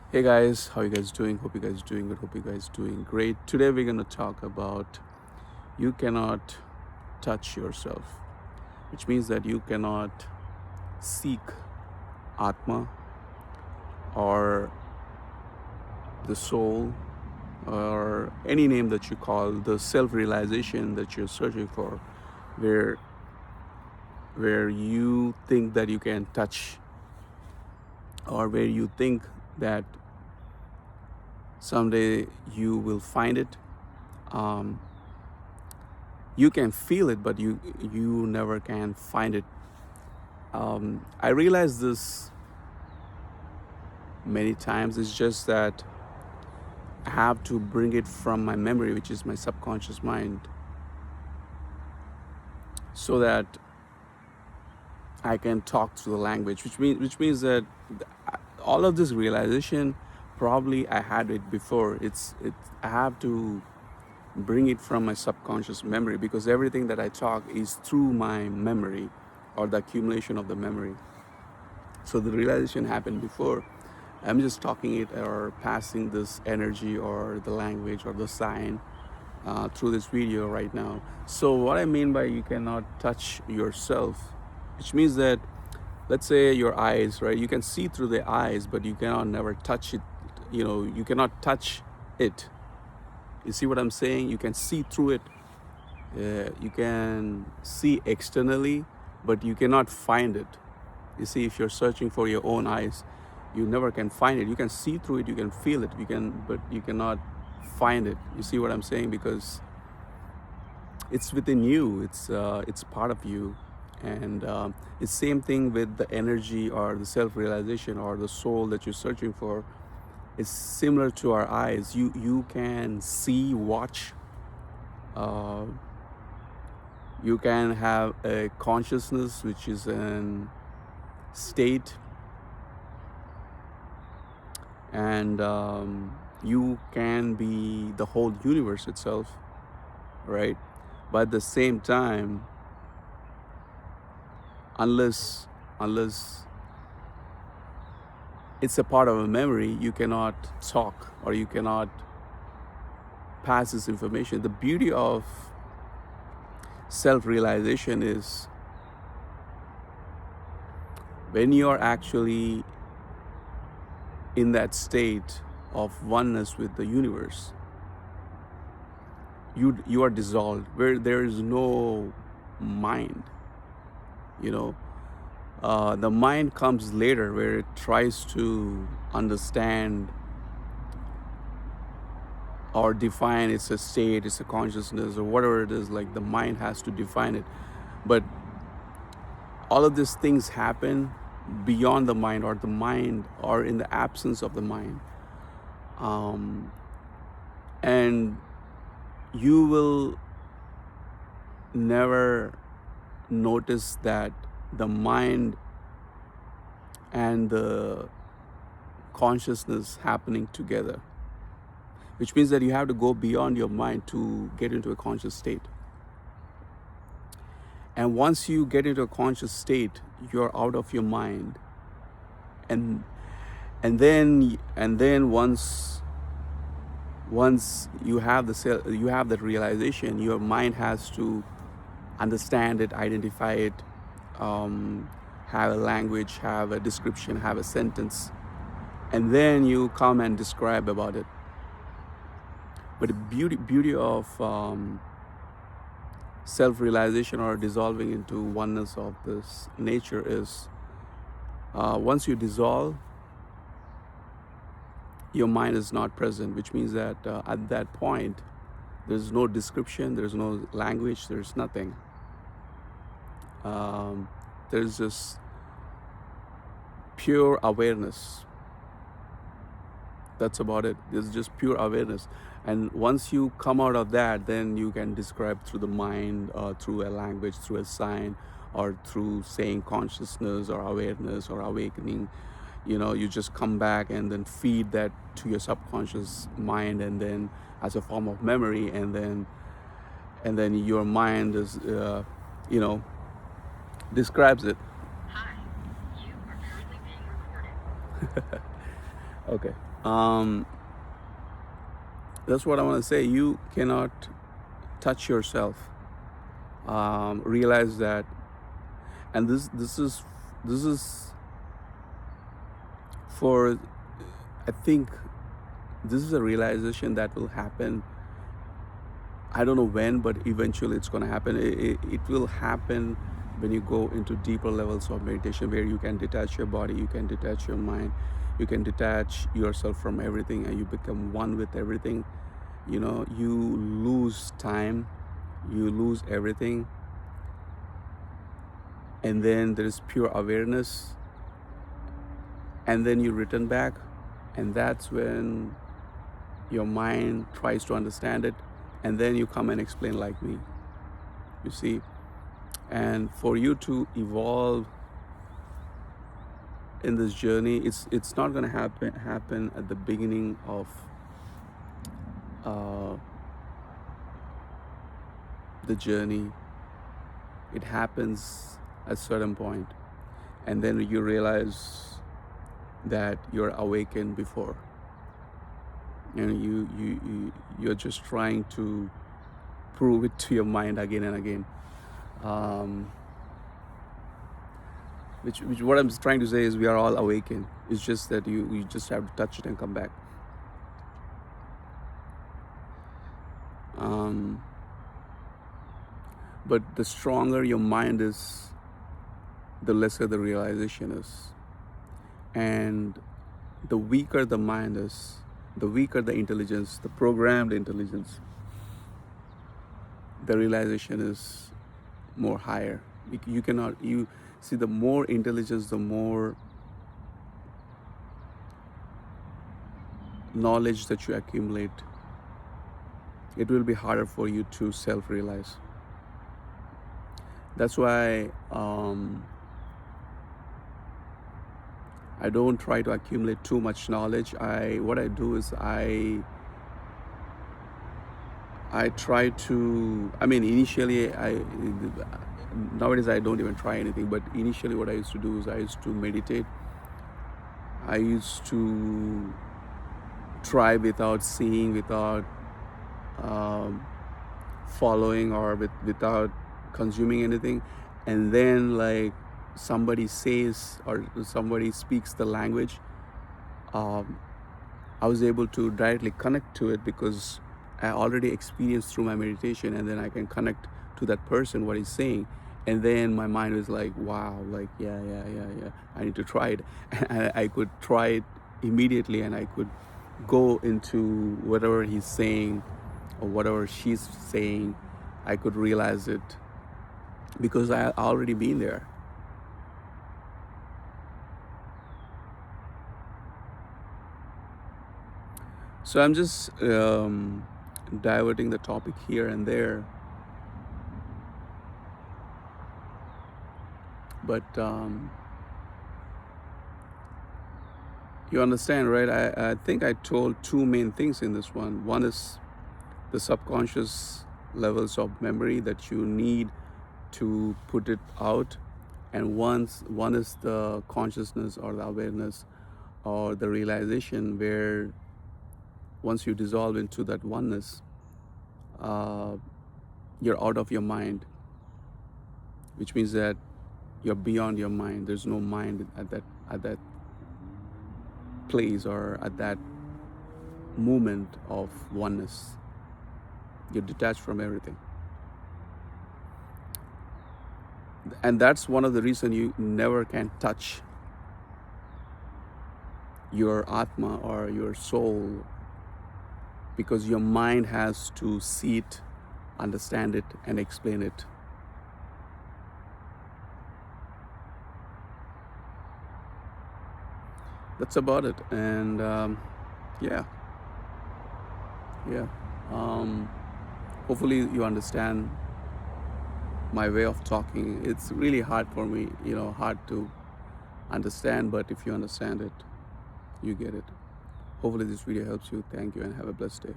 Hey guys, how you guys doing? Hope you guys doing good. Hope you guys doing great. Today we're gonna talk about you cannot touch yourself, which means that you cannot seek Atma or the soul or any name that you call the self-realization that you're searching for, where where you think that you can touch or where you think that someday you will find it. Um, you can feel it, but you never can find it. I realized this many times. It's just that I have to bring it from my memory, which is my subconscious mind, so that I can talk through the language, which means that all of this realization probably I had it before. I have to bring it from my subconscious memory, because everything that I talk is through my memory or the accumulation of the memory. So the realization happened before. I'm just talking it or passing this energy or the language or the sign through this video right now. So what I mean by you cannot touch yourself, which means that, let's say your eyes, right? You can see through the eyes, but you cannot never touch it. You cannot touch it. You see what I'm saying? You can see through it. You can see externally, but you cannot find it. You see, if you're searching for your own eyes, you never can find it. You can see through it, you can feel it, but you cannot find it. You see what I'm saying? Because it's within you. It's part of you, and it's same thing with the energy or the self-realization or the soul that you're searching for. It's similar to our eyes. You can see, watch. Uh, you can have a consciousness, which is an state, and you can be the whole universe itself, right? But at the same time, unless it's a part of a memory, you cannot talk or you cannot pass this information. The beauty of self-realization is when you are actually in that state of oneness with the universe, you are dissolved, where there is no mind. The mind comes later, where it tries to understand or define it's a state, it's a consciousness, or whatever it is. Like, the mind has to define it, but all of these things happen beyond the mind, or in the absence of the mind. And you will never notice that the mind and the consciousness happening together, which means that you have to go beyond your mind to get into a conscious state. And once you get into a conscious state, you're out of your mind. And then once you have that realization, your mind has to understand it, identify it, have a language, have a description, have a sentence, and then you come and describe about it. But the beauty of self-realization or dissolving into oneness of this nature is, once you dissolve, your mind is not present, which means that at that point, there's no description, there's no language, there's nothing. There's just pure awareness. That's about it. There's just pure awareness. And once you come out of that, then you can describe through the mind, through a language, through a sign, or through saying consciousness or awareness or awakening. You just come back and then feed that to your subconscious mind, and then as a form of memory, and then your mind is, describes it. Okay. Um, that's what I want to say. You cannot touch yourself. Realize that, and this is for. I think this is a realization that will happen. I don't know when, but eventually it's going to happen. It will happen when you go into deeper levels of meditation, where you can detach your body, you can detach your mind, you can detach yourself from everything, and you become one with everything. You lose time, you lose everything, and then there is pure awareness, and then you return back, and that's when your mind tries to understand it, and then you come and explain like me, you see. And for you to evolve in this journey, it's not going to happen at the beginning of uh, the journey. It happens at a certain point, and then you realize that you're awakened before, and you're just trying to prove it to your mind again and again. Which what I'm trying to say is, we are all awakened. It's just that you just have to touch it and come back. But the stronger your mind is, the lesser the realization is. And the weaker the mind is, the weaker the intelligence, the programmed intelligence, the realization is more higher. You see, the more intelligence, the more knowledge that you accumulate, it will be harder for you to self-realize. That's why I don't try to accumulate too much knowledge. What I do is I try to, initially nowadays I don't even try anything, but initially what I used to do is I used to meditate. I used to try without seeing, without following, or without consuming anything. And then, like, somebody says or somebody speaks the language, I was able to directly connect to it, because I already experienced through my meditation, and then I can connect to that person, what he's saying. And then my mind was like, wow, like, yeah, I need to try it. And I could try it immediately, and I could go into whatever he's saying or whatever she's saying. I could realize it because I already been there. So I'm just diverting the topic here and there, but you understand, right? I think I told two main things in this one. One is the subconscious levels of memory that you need to put it out, and one is the consciousness or the awareness or the realization, where once you dissolve into that oneness, you're out of your mind, which means that you're beyond your mind. There's no mind at that place or at that moment of oneness. You're detached from everything. And that's one of the reasons you never can touch your Atma or your soul, because your mind has to see it, understand it, and explain it. That's about it. And yeah. Hopefully you understand my way of talking. It's really hard for me, hard to understand, but if you understand it, you get it. Hopefully this video helps you. Thank you, and have a blessed day.